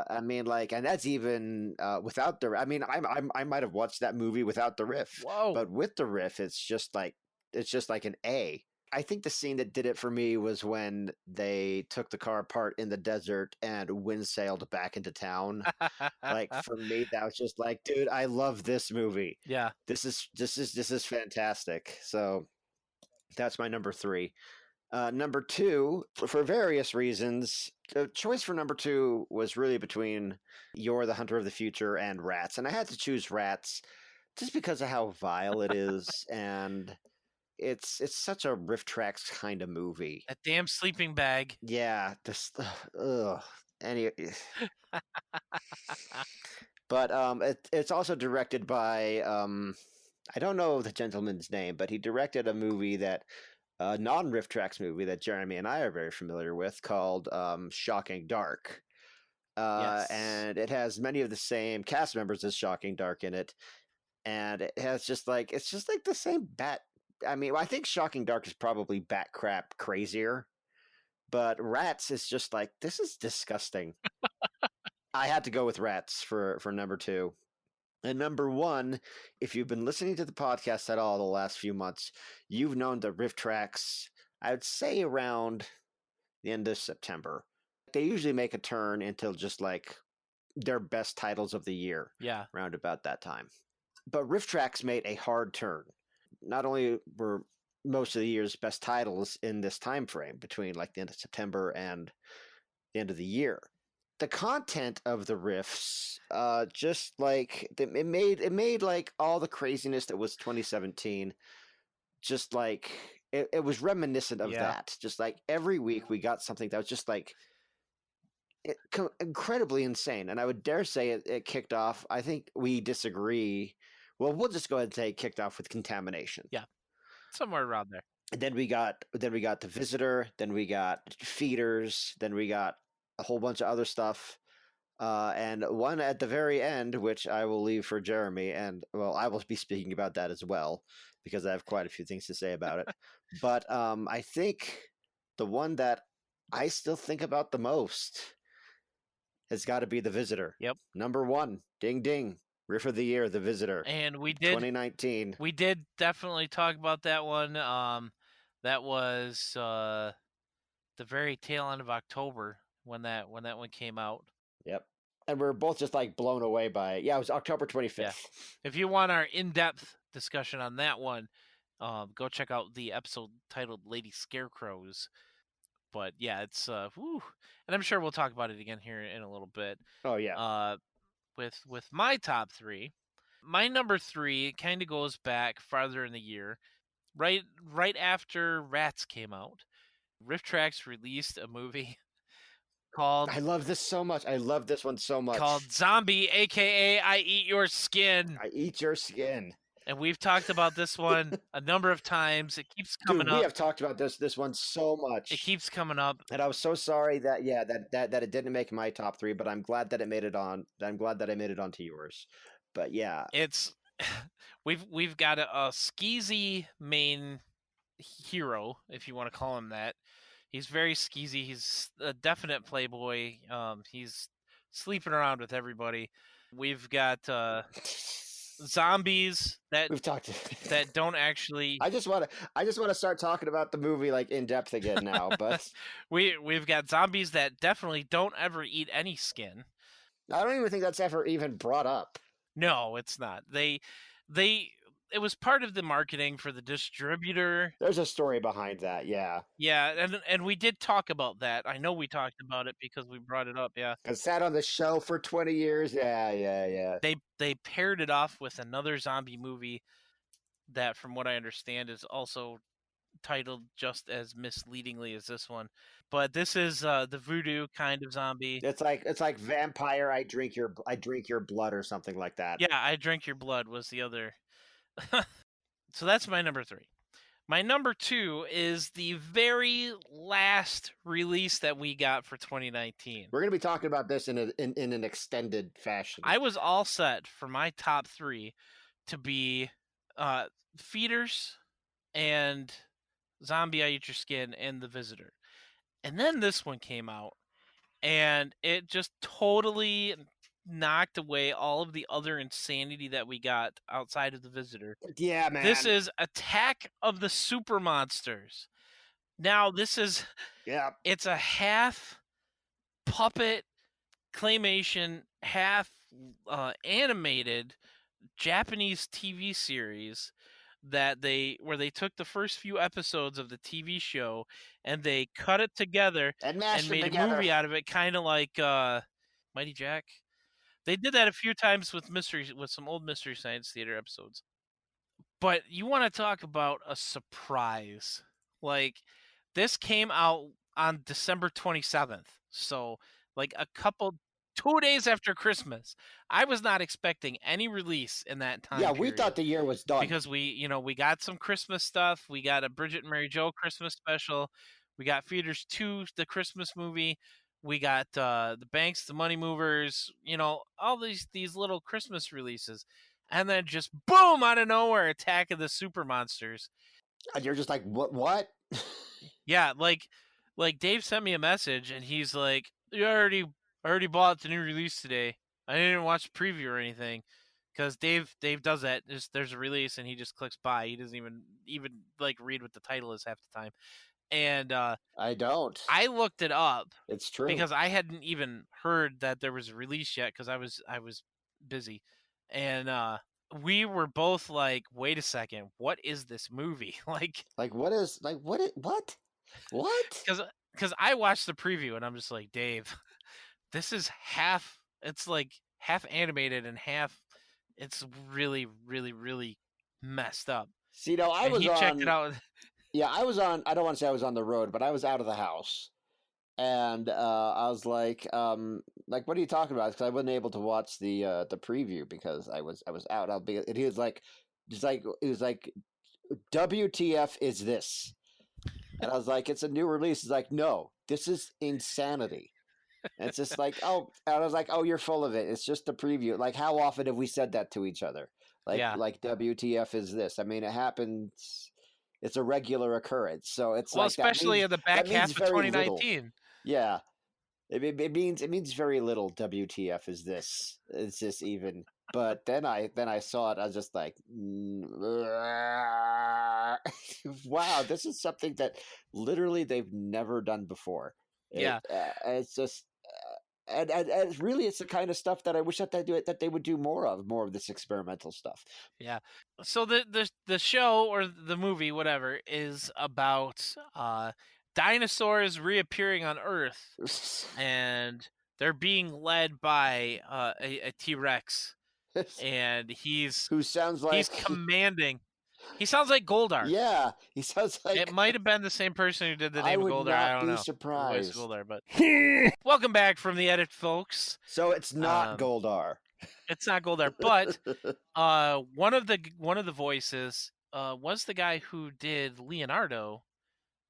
Speaker 2: I mean, like, and that's even without the. I mean, I might have watched that movie without the riff,
Speaker 1: Whoa.
Speaker 2: but with the riff, it's just like an A. I think the scene that did it for me was when they took the car apart in the desert and wind sailed back into town. Like for me, that was just like, dude, I love this movie.
Speaker 1: Yeah.
Speaker 2: This is fantastic. So that's my number three. Number two, for various reasons, the choice for number two was really between You're the Hunter of the Future and Rats. And I had to choose Rats just because of how vile it is. And it's such a riff tracks kind of movie.
Speaker 1: That damn sleeping bag.
Speaker 2: Yeah, ugh. any. But it's also directed by I don't know the gentleman's name, but he directed a movie that a non-RiffTrax movie that Jeremy and I are very familiar with called Shocking Dark.
Speaker 1: Yes.
Speaker 2: And it has many of the same cast members as Shocking Dark in it, and it has it's just like the same bat. I mean, I think Shocking Dark is probably bat crap crazier, but Rats is just like this is disgusting. I had to go with Rats for number two. And number one, if you've been listening to the podcast at all the last few months, you've known the riff tracks, I would say around the end of September. They usually make a turn until just like their best titles of the year,
Speaker 1: Yeah.
Speaker 2: around about that time. But riff tracks made a hard turn. Not only were most of the year's best titles in this time frame between like the end of September and the end of the year, the content of the riffs just like it made like all the craziness that was 2017 just like it was reminiscent of
Speaker 1: Yeah.
Speaker 2: that. Just like every week we got something that was just like incredibly insane, and I would dare say it kicked off. I think we disagree. Well, we'll just go ahead and say it kicked off with Contamination.
Speaker 1: Yeah. Somewhere around there.
Speaker 2: And then we got The Visitor, then we got Feeders, then we got a whole bunch of other stuff. And one at the very end, which I will leave for Jeremy, and well, I will be speaking about that as well because I have quite a few things to say about it. But I think the one that I still think about the most has got to be The Visitor.
Speaker 1: Yep.
Speaker 2: Number one, ding ding, riff of the year, The Visitor.
Speaker 1: And we
Speaker 2: 2019.
Speaker 1: We did definitely talk about that one. That was the very tail end of October when that one came out.
Speaker 2: Yep. And we're both just like blown away by it. Yeah, it was October 25th.
Speaker 1: Yeah. If you want our in-depth discussion on that one, go check out the episode titled Lady Scarecrows. But yeah, it's whew. And I'm sure we'll talk about it again here in a little bit.
Speaker 2: Oh yeah.
Speaker 1: With my top three, my number three kind of goes back farther in the year, right after Rats came out. RiffTrax released a movie called
Speaker 2: I love this so much. I love this one so much.
Speaker 1: called Zombie, aka I Eat Your Skin.
Speaker 2: I Eat Your Skin.
Speaker 1: And we've talked about this one a number of times. It keeps coming
Speaker 2: Dude,
Speaker 1: up.
Speaker 2: we have talked about this one so much.
Speaker 1: It keeps coming up.
Speaker 2: And I was so sorry that that it didn't make my top three, but I'm glad that it made it on. I'm glad that I made it onto yours. But yeah,
Speaker 1: It's we've got a skeezy main hero, if you want to call him that. He's very skeezy. He's a definite playboy. He's sleeping around with everybody. We've got zombies that
Speaker 2: we've talked
Speaker 1: that don't actually.
Speaker 2: I just want to start talking about the movie like in depth again now, but
Speaker 1: we've got zombies that definitely don't ever eat any skin.
Speaker 2: I don't even think that's ever even brought up.
Speaker 1: No, it's not. It was part of the marketing for the distributor.
Speaker 2: There's a story behind that, yeah.
Speaker 1: Yeah, and we did talk about that. I know we talked about it because we brought it up, yeah.
Speaker 2: It sat on the shelf for 20 years. Yeah.
Speaker 1: They paired it off with another zombie movie that, from what I understand, is also titled just as misleadingly as this one. But this is the voodoo kind of zombie.
Speaker 2: It's like vampire. I drink your blood or something like that.
Speaker 1: Yeah, I drink your blood was the other. So that's my number three. My number two is the very last release that we got for 2019.
Speaker 2: We're gonna be talking about this in an extended fashion.
Speaker 1: I was all set for my top three to be Feeders and Zombie I Eat Your Skin and The Visitor. And then this one came out, and it just totally knocked away all of the other insanity that we got outside of The Visitor.
Speaker 2: Yeah, man.
Speaker 1: This is Attack of the Super Monsters. Now, this is...
Speaker 2: Yeah.
Speaker 1: It's a half puppet claymation, half animated Japanese TV series where they took the first few episodes of the TV show and they cut it together
Speaker 2: and
Speaker 1: made a movie out of it, kind of like Mighty Jack. They did that a few times with some old Mystery Science Theater episodes. But you want to talk about a surprise. Like, this came out on December 27th. So, like a couple 2 days after Christmas. I was not expecting any release in that
Speaker 2: Yeah,
Speaker 1: time
Speaker 2: we thought
Speaker 1: period
Speaker 2: the year was done.
Speaker 1: because we got some Christmas stuff. We got a Bridget and Mary Joe Christmas special. We got Feeders 2, the Christmas movie. We got the Banks, the Money Movers, all these little Christmas releases. And then just boom out of nowhere, Attack of the Super Monsters.
Speaker 2: And you're just like, what?
Speaker 1: Yeah, like Dave sent me a message and he's like, "You already bought the new release today. I didn't watch the preview or anything." Because Dave does that. There's a release and he just clicks buy. He doesn't even like read what the title is half the time. And
Speaker 2: I don't.
Speaker 1: I looked it up
Speaker 2: It's true.
Speaker 1: because I hadn't even heard that there was a release yet because I was busy, and we were both like, "Wait a second, what is this movie?" Like,
Speaker 2: Like, what? What?
Speaker 1: because I watched the preview and I'm just like, Dave, this is half. It's like half animated and half. It's really, really, really messed up.
Speaker 2: See, no, I
Speaker 1: And
Speaker 2: was
Speaker 1: he checked it
Speaker 2: on.
Speaker 1: out.
Speaker 2: Yeah, I was on. I don't want to say I was on the road, but I was out of the house, and I was like, what are you talking about? Because I wasn't able to watch the preview because I was out. And he was like, it was like, WTF is this? And I was like, it's a new release. He's like, no, this is insanity. And it's just like, oh, and I was like, oh, you're full of it. It's just a preview. Like, how often have we said that to each other?
Speaker 1: Yeah.
Speaker 2: Like WTF is this? I mean, it happens. It's a regular occurrence. So it's
Speaker 1: Well,
Speaker 2: like
Speaker 1: especially in the back
Speaker 2: means
Speaker 1: half of
Speaker 2: very little.
Speaker 1: 2019.
Speaker 2: Yeah, it means very little. WTF is this? It's just even. But then I saw it. I was just like, wow, this is something that literally they've never done before.
Speaker 1: Yeah.
Speaker 2: It's just. And really, it's the kind of stuff that I wish that they would do more of this experimental stuff.
Speaker 1: Yeah. So the show or the movie, whatever, is about dinosaurs reappearing on Earth, and they're being led by a T-Rex, and
Speaker 2: Who sounds
Speaker 1: he's
Speaker 2: like
Speaker 1: commanding. He sounds like Goldar.
Speaker 2: yeah, he sounds
Speaker 1: It
Speaker 2: like
Speaker 1: might have been the same person who did the
Speaker 2: I
Speaker 1: name of
Speaker 2: would
Speaker 1: Goldar. I
Speaker 2: not
Speaker 1: don't
Speaker 2: be
Speaker 1: know. The voice of
Speaker 2: surprised.
Speaker 1: Goldar, but welcome back from the edit, folks.
Speaker 2: So it's not Goldar.
Speaker 1: It's not Goldar, but one of the voices was the guy who did Leonardo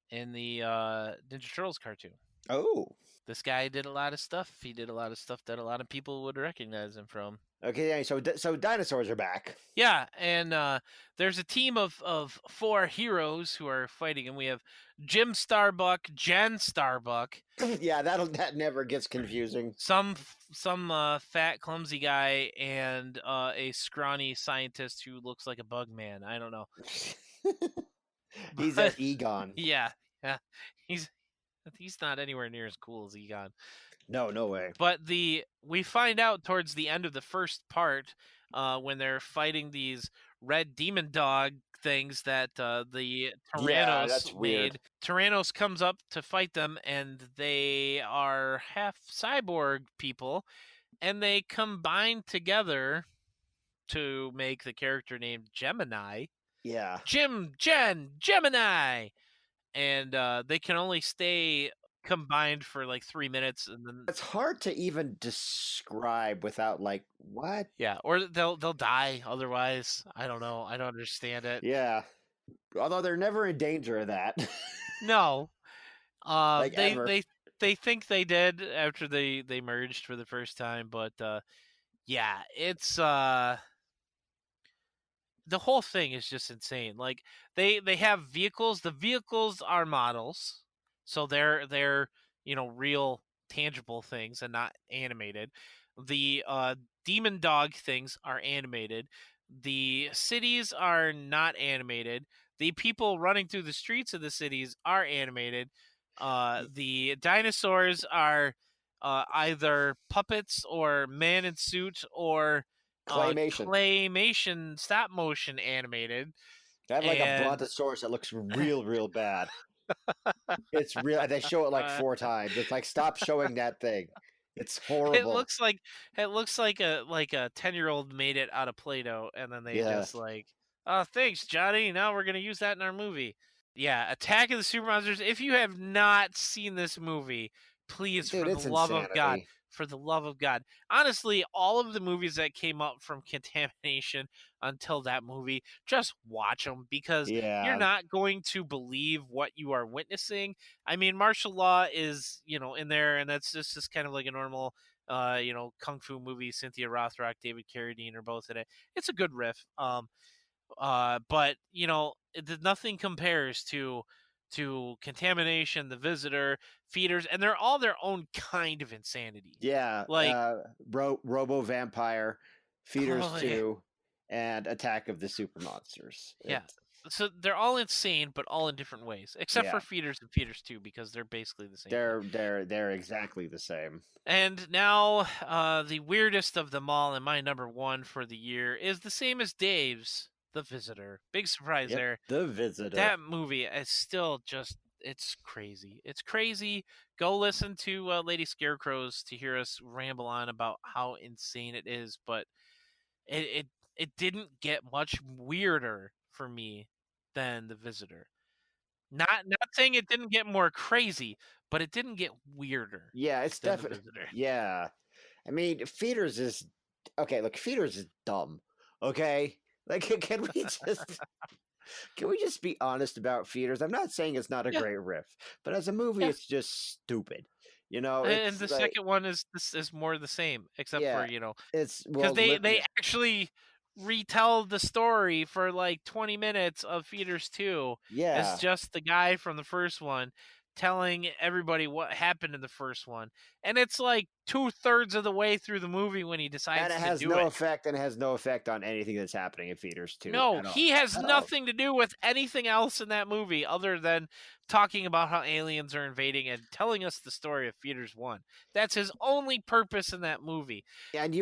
Speaker 1: in the Ninja Turtles cartoon.
Speaker 2: Oh,
Speaker 1: This guy did a lot of stuff. He did a lot of stuff that a lot of people would recognize him from.
Speaker 2: okay. Yeah, so dinosaurs are back.
Speaker 1: Yeah, and there's a team of 4 heroes who are fighting, and we have Jim Starbuck, Jen Starbuck.
Speaker 2: Yeah, that never gets confusing.
Speaker 1: Some fat clumsy guy and a scrawny scientist who looks like a bug man. I don't know.
Speaker 2: He's at Egon.
Speaker 1: Yeah, he's not anywhere near as cool as Egon.
Speaker 2: No way.
Speaker 1: But we find out towards the end of the first part when they're fighting these red demon dog things that the Tyrannos
Speaker 2: Yeah, that's weird.
Speaker 1: made. Tyrannos comes up to fight them, and they are half cyborg people, and they combine together to make the character named Gemini.
Speaker 2: Yeah.
Speaker 1: Gemini, and they can only stay combined for like 3 minutes, and then
Speaker 2: It's hard to even describe without like what?
Speaker 1: yeah, or they'll die otherwise. I don't know. I don't understand it.
Speaker 2: Yeah. Although they're never in danger of that.
Speaker 1: No,
Speaker 2: Like
Speaker 1: they
Speaker 2: ever.
Speaker 1: they think they did after they merged for the first time, but yeah, it's the whole thing is just insane. Like they have vehicles. The vehicles are models, so they're real tangible things and not animated. The demon dog things are animated. The cities are not animated. The people running through the streets of the cities are animated. The dinosaurs are either puppets or man in suit or claymation stop motion animated.
Speaker 2: I have like a brontosaurus that looks real bad. It's real. They show it like 4 times. It's like, stop showing that thing. It's horrible.
Speaker 1: It looks like a 10-year-old made it out of Play-Doh, and then they just like, oh, thanks, Johnny. Now we're gonna use that in our movie. Yeah, Attack of the Super Monsters. If you have not seen this movie, Please,
Speaker 2: Dude,
Speaker 1: for the
Speaker 2: it's
Speaker 1: love of God,
Speaker 2: insanity.
Speaker 1: for the love of God. Honestly, all of the movies that came up from Contamination until that movie, just watch them because you're
Speaker 2: Yeah,
Speaker 1: not going to believe what you are witnessing. I mean, martial law is, in there, and that's just kind of like a normal, kung fu movie. Cynthia Rothrock, David Carradine are both in it. It's a good riff. But nothing compares to Contamination, The Visitor, Feeders, and they're all their own kind of insanity.
Speaker 2: yeah.
Speaker 1: Like,
Speaker 2: Robo Vampire, Feeders
Speaker 1: oh yeah,
Speaker 2: 2, and Attack of the Super Monsters.
Speaker 1: yeah.
Speaker 2: It's
Speaker 1: So they're all insane, but all in different ways, except for
Speaker 2: yeah.
Speaker 1: Feeders and Feeders 2, because they're basically the same thing.
Speaker 2: They're exactly the same.
Speaker 1: And now, the weirdest of them all, and my number one for the year, is the same as Dave's, The Visitor. Big surprise
Speaker 2: Yep,
Speaker 1: there.
Speaker 2: The Visitor.
Speaker 1: That movie is still just, it's crazy. It's crazy. Go listen to Lady Scarecrows to hear us ramble on about how insane it is, but it it, it didn't get much weirder for me than The Visitor. Not saying it didn't get more crazy, but it didn't get weirder
Speaker 2: Yeah, it's
Speaker 1: than The
Speaker 2: definitely
Speaker 1: Visitor.
Speaker 2: yeah. I mean, Feeders is okay. Look, Feeders is dumb. Okay, like can we just be honest about Feeders? I'm not saying it's not a
Speaker 1: Yeah,
Speaker 2: great riff, but as a movie,
Speaker 1: yeah.
Speaker 2: it's just stupid. You know,
Speaker 1: And
Speaker 2: it's
Speaker 1: the
Speaker 2: like
Speaker 1: second one is this is more the same, except for
Speaker 2: yeah, it's
Speaker 1: because
Speaker 2: well,
Speaker 1: they
Speaker 2: yeah,
Speaker 1: actually retell the story for like 20 minutes of Feeders 2 as
Speaker 2: yeah,
Speaker 1: just the guy from the first one telling everybody what happened in the first one. And it's like 2/3 of the way through the movie when he
Speaker 2: and it
Speaker 1: decides to
Speaker 2: has
Speaker 1: do
Speaker 2: no
Speaker 1: it.
Speaker 2: effect, and it has no effect on anything that's happening in Feeders 2
Speaker 1: No,
Speaker 2: at all.
Speaker 1: he has
Speaker 2: At all.
Speaker 1: nothing to do with anything else in that movie other than talking about how aliens are invading and telling us the story of Feeders 1. That's his only purpose in that movie.
Speaker 2: And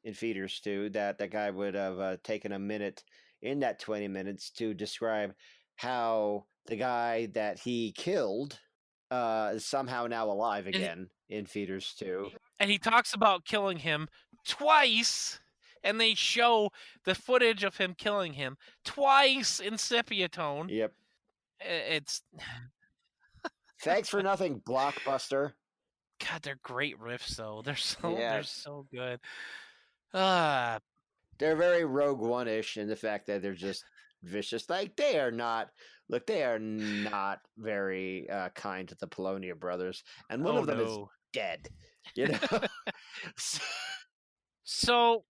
Speaker 2: in Feeders too that the guy would have taken a minute in that 20 minutes to describe how the guy that he killed is somehow now alive
Speaker 1: And
Speaker 2: again in Feeders too.
Speaker 1: and he talks about killing him twice, and they show the footage of him killing him twice in sepia tone.
Speaker 2: Yep.
Speaker 1: It's
Speaker 2: Thanks for nothing, Blockbuster.
Speaker 1: God, they're great riffs though. They're so
Speaker 2: Yeah,
Speaker 1: they're so good. Ah,
Speaker 2: they're very Rogue One-ish in the fact that they're just vicious. Like they are not. Look, they are not very kind to the Polonia brothers, and one
Speaker 1: oh
Speaker 2: of them is
Speaker 1: no.
Speaker 2: dead. You know.
Speaker 1: So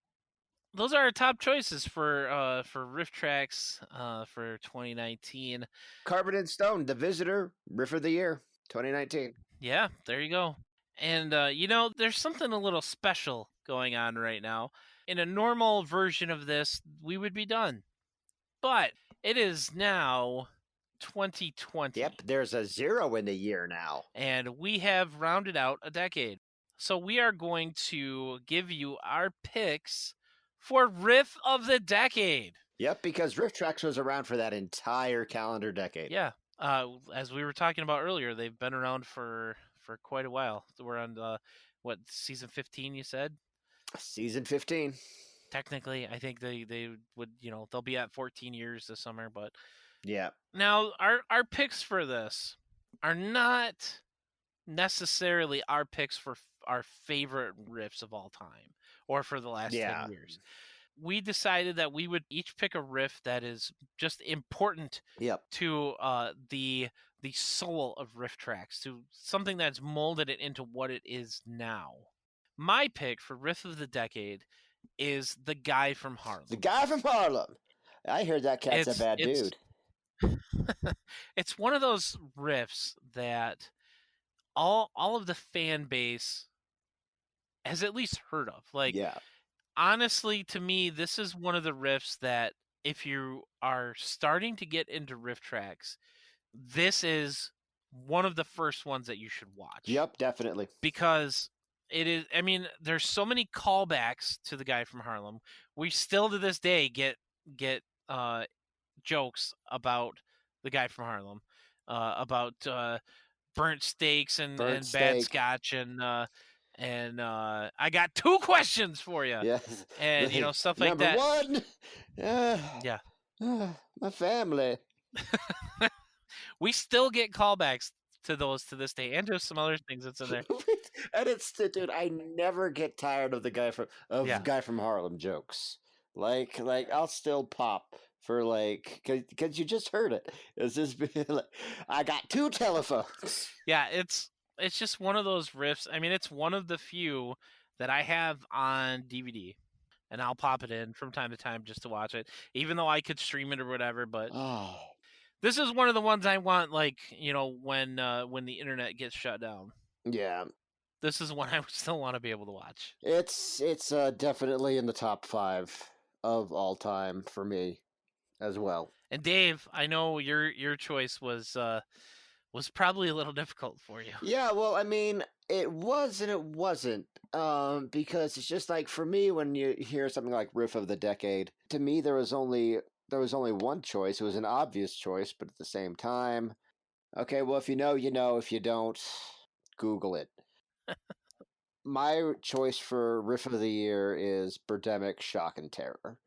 Speaker 1: those are our top choices for RiffTrax for 2019.
Speaker 2: Carbon and Stone, The Visitor, Riff of the Year, 2019.
Speaker 1: Yeah, there you go. And there's something a little special going on right now. In a normal version of this, we would be done. But it is now 2020.
Speaker 2: Yep, there's a 0 in the year now.
Speaker 1: And we have rounded out a decade. So we are going to give you our picks for Riff of the Decade.
Speaker 2: Yep, because RiffTrax was around for that entire calendar decade.
Speaker 1: Yeah. As we were talking about earlier, they've been around for quite a while. We're on what, season 15 you said?
Speaker 2: Season 15.
Speaker 1: Technically, I think they would, they'll be at 14 years this summer, but
Speaker 2: Yeah.
Speaker 1: now our picks for this are not necessarily our picks for our favorite riffs of all time or for the last
Speaker 2: Yeah.
Speaker 1: 10 years. We decided that we would each pick a riff that is just important
Speaker 2: Yep.
Speaker 1: to the soul of RiffTrax, to something that's molded it into what it is now. My pick for riff of the decade is The Guy from Harlem.
Speaker 2: The Guy from Harlem. I heard that cat's a bad dude.
Speaker 1: It's one of those riffs that all of the fan base has at least heard of. Like,
Speaker 2: Yeah.
Speaker 1: honestly, to me, this is one of the riffs that if you are starting to get into RiffTrax, this is one of the first ones that you should watch.
Speaker 2: Yep, definitely.
Speaker 1: Because it is, I mean, there's so many callbacks to The Guy from Harlem. We still to this day get jokes about The Guy from Harlem, about burnt steaks and bad scotch and I got 2 questions for you.
Speaker 2: Yeah.
Speaker 1: And stuff like
Speaker 2: Number
Speaker 1: that.
Speaker 2: 1.
Speaker 1: Yeah.
Speaker 2: My family.
Speaker 1: We still get callbacks to those to this day, and just some other things that's in there.
Speaker 2: And it's dude, I never get tired of the
Speaker 1: Yeah.
Speaker 2: guy from Harlem jokes. Like I'll still pop for like because you just heard it. It's just like, I got two telephones.
Speaker 1: Yeah, it's just one of those riffs. I mean, it's one of the few that I have on DVD, and I'll pop it in from time to time just to watch it, even though I could stream it or whatever. But
Speaker 2: Oh
Speaker 1: this is one of the ones I want, like, when the internet gets shut down.
Speaker 2: yeah,
Speaker 1: This is one I would still want to be able to watch.
Speaker 2: it's definitely in the top 5 of all time for me as well.
Speaker 1: And Dave, I know your choice was probably a little difficult for you.
Speaker 2: Yeah, well, I mean, it was and it wasn't. Because it's just like for me when you hear something like Riff of the Decade, to me there was only one choice. It was an obvious choice, but at the same time, okay, well if you know, you know. If you don't, Google it. My choice for Riff of the Year is Birdemic Shock and Terror.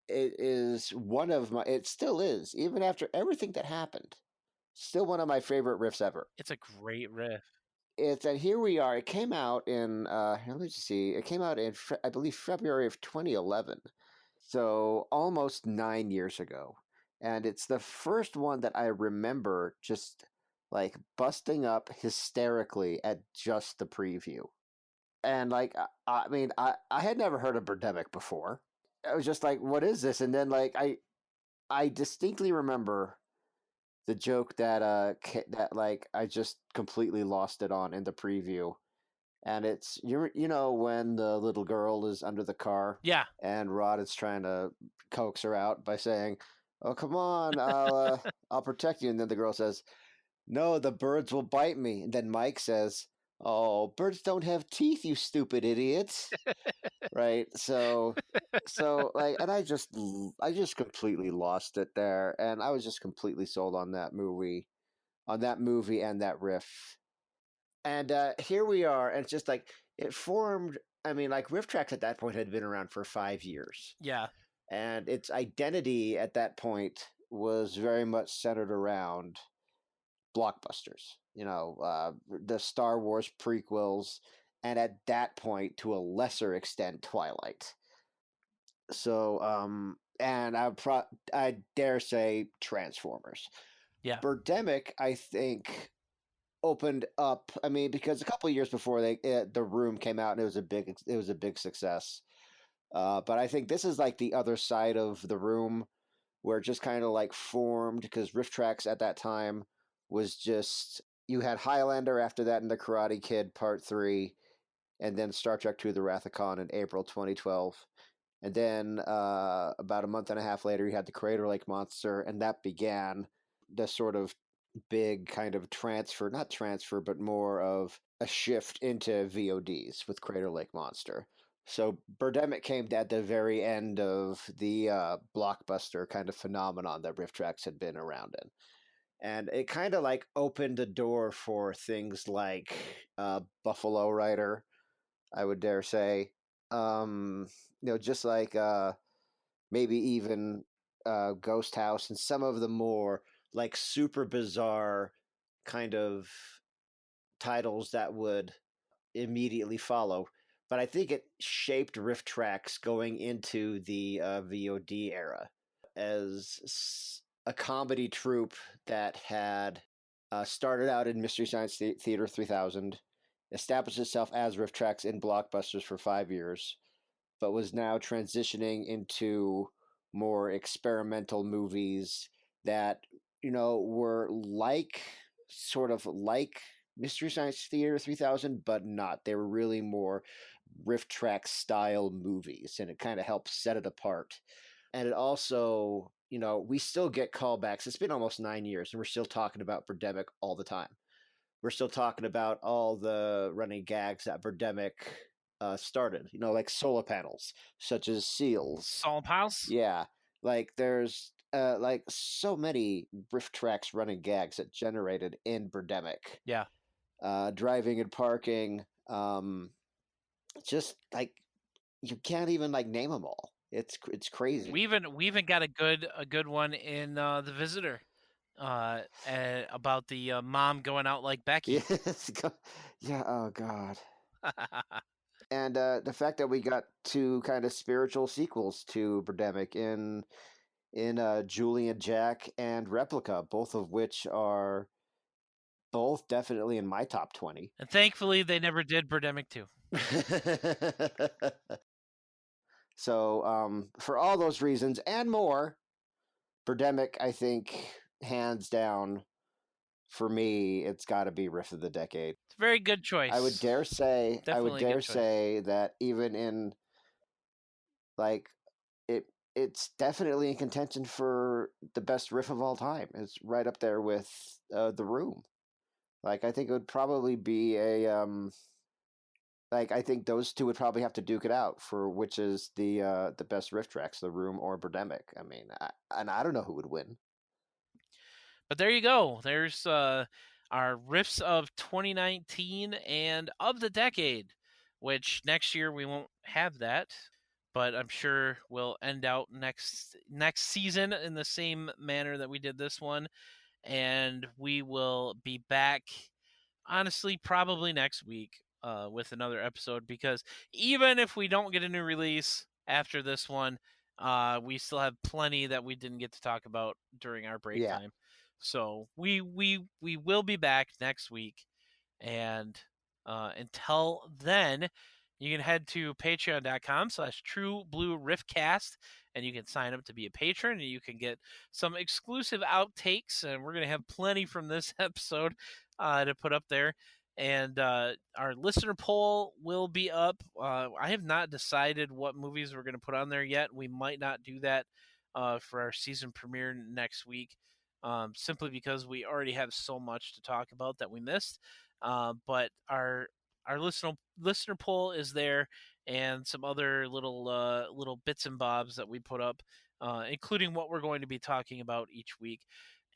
Speaker 2: It is one of my it still is, even after everything that happened. Still one of my favorite riffs ever.
Speaker 1: It's a great riff.
Speaker 2: It's and here we are. It came out in let me just see. It came out in I believe February of 2011, so almost 9 years ago. And it's the first one that I remember just like busting up hysterically at just the preview. And like I mean I had never heard of Birdemic before. I was just like, what is this? And then like I distinctly remember the joke that that like I just completely lost it on in the preview, and it's you know when the little girl is under the car
Speaker 1: Yeah.
Speaker 2: and Rod is trying to coax her out by saying, "Oh come on, I'll protect you," and then the girl says, "No, the birds will bite me," and then Mike says, "Oh, birds don't have teeth, you stupid idiots." Right, so like and I just completely lost it there, and I was just completely sold on that movie and that riff. And here we are, and it's just like it formed. I mean, like RiffTrax at that point had been around for 5 years,
Speaker 1: Yeah.
Speaker 2: and its identity at that point was very much centered around blockbusters. The Star Wars prequels, and at that point, to a lesser extent, Twilight. So, and I dare say Transformers.
Speaker 1: Yeah.
Speaker 2: Birdemic, I think, opened up. I mean, because a couple of years before the Room came out, and it was a big success. But I think this is like the other side of the Room, where it just kind of like formed because RiffTrax at that time was just you had Highlander after that and the Karate Kid Part 3, and then Star Trek II: The Wrath of Khan in April 2012. And then about a month and a half later, you had the Crater Lake Monster, and that began the sort of big kind of transfer, not transfer, but more of a shift into VODs with Crater Lake Monster. So Birdemic came at the very end of the blockbuster kind of phenomenon that RiffTrax had been around in. And it kind of like opened the door for things like Buffalo Rider, I would dare say. Um, just like maybe even Ghost House and some of the more like super bizarre kind of titles that would immediately follow. But I think it shaped RiffTrax going into the VOD era as a comedy troupe that had started out in Mystery Science Theater 3000, established itself as RiffTrax in blockbusters for 5 years, but was now transitioning into more experimental movies that were like sort of like Mystery Science Theater 3000, but not. They were really more RiffTrax style movies, and it kind of helped set it apart. And it also, we still get callbacks. It's been almost 9 years, and we're still talking about Birdemic all the time. We're still talking about all the running gags that Birdemic started, like solar panels, such as seals.
Speaker 1: Salt House.
Speaker 2: Yeah, like there's like so many RiffTrax running gags that generated in Birdemic.
Speaker 1: Yeah.
Speaker 2: Driving and parking, just like you can't even like name them all. It's crazy.
Speaker 1: We even got a good one in The Visitor. about the mom going out like Becky.
Speaker 2: Yes. Yeah. Oh God. And the fact that we got two kind of spiritual sequels to Birdemic in Julian Jack and Replica, both of which are both definitely in my top 20.
Speaker 1: And thankfully, they never did Birdemic 2.
Speaker 2: So for all those reasons and more, Birdemic, I think, hands down, for me, it's got to be Riff of the Decade.
Speaker 1: It's a very good choice.
Speaker 2: I would dare
Speaker 1: Definitely a good choice.
Speaker 2: say that even in like it's definitely in contention for the best riff of all time. It's right up there with The Room. Like I think it would probably be a like I think those two would probably have to duke it out for which is the best riff tracks, The Room or Birdemic. I mean, I don't know who would win.
Speaker 1: But there you go. There's our riffs of 2019 and of the decade, which next year we won't have that, but I'm sure we'll end out next season in the same manner that we did this one, and we will be back honestly probably next week with another episode, because even if we don't get a new release after this one, we still have plenty that we didn't get to talk about during our break time. So we will be back next week, and until then, you can head to patreon.com/True Blue Riffcast, and you can sign up to be a patron, and you can get some exclusive outtakes, and we're gonna have plenty from this episode to put up there. And our listener poll will be up. I have not decided what movies we're going to put on there yet. We might not do that for our season premiere next week, simply because we already have so much to talk about that we missed. But our listener poll is there, and some other little bits and bobs that we put up, including what we're going to be talking about each week.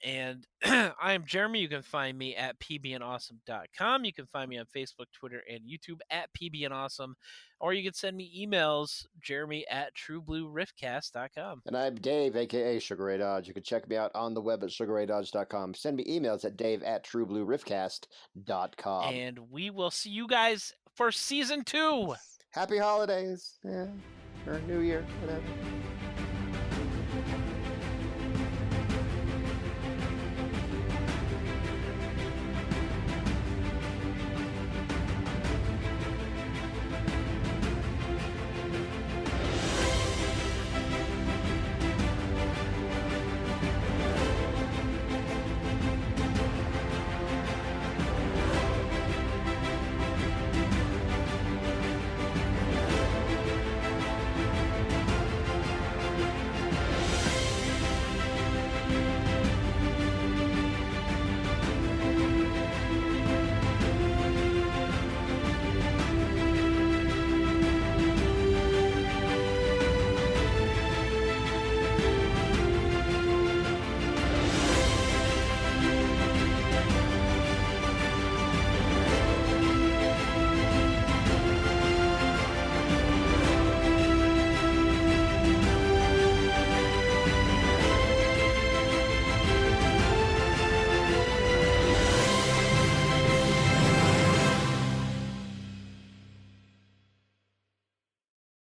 Speaker 1: And I am Jeremy. You can find me at pbnawesome.com. You can find me on Facebook, Twitter, and YouTube at pbnawesome. Or you can send me emails, jeremy at trueblueriffcast.com.
Speaker 2: And I'm Dave, a.k.a. Sugar Ray Dodge. You can check me out on the web at sugarraydodge.com. Send me emails at dave@trueblueriffcast.com.
Speaker 1: And we will see you guys for Season 2.
Speaker 2: Happy holidays. Yeah. Or New Year, whatever.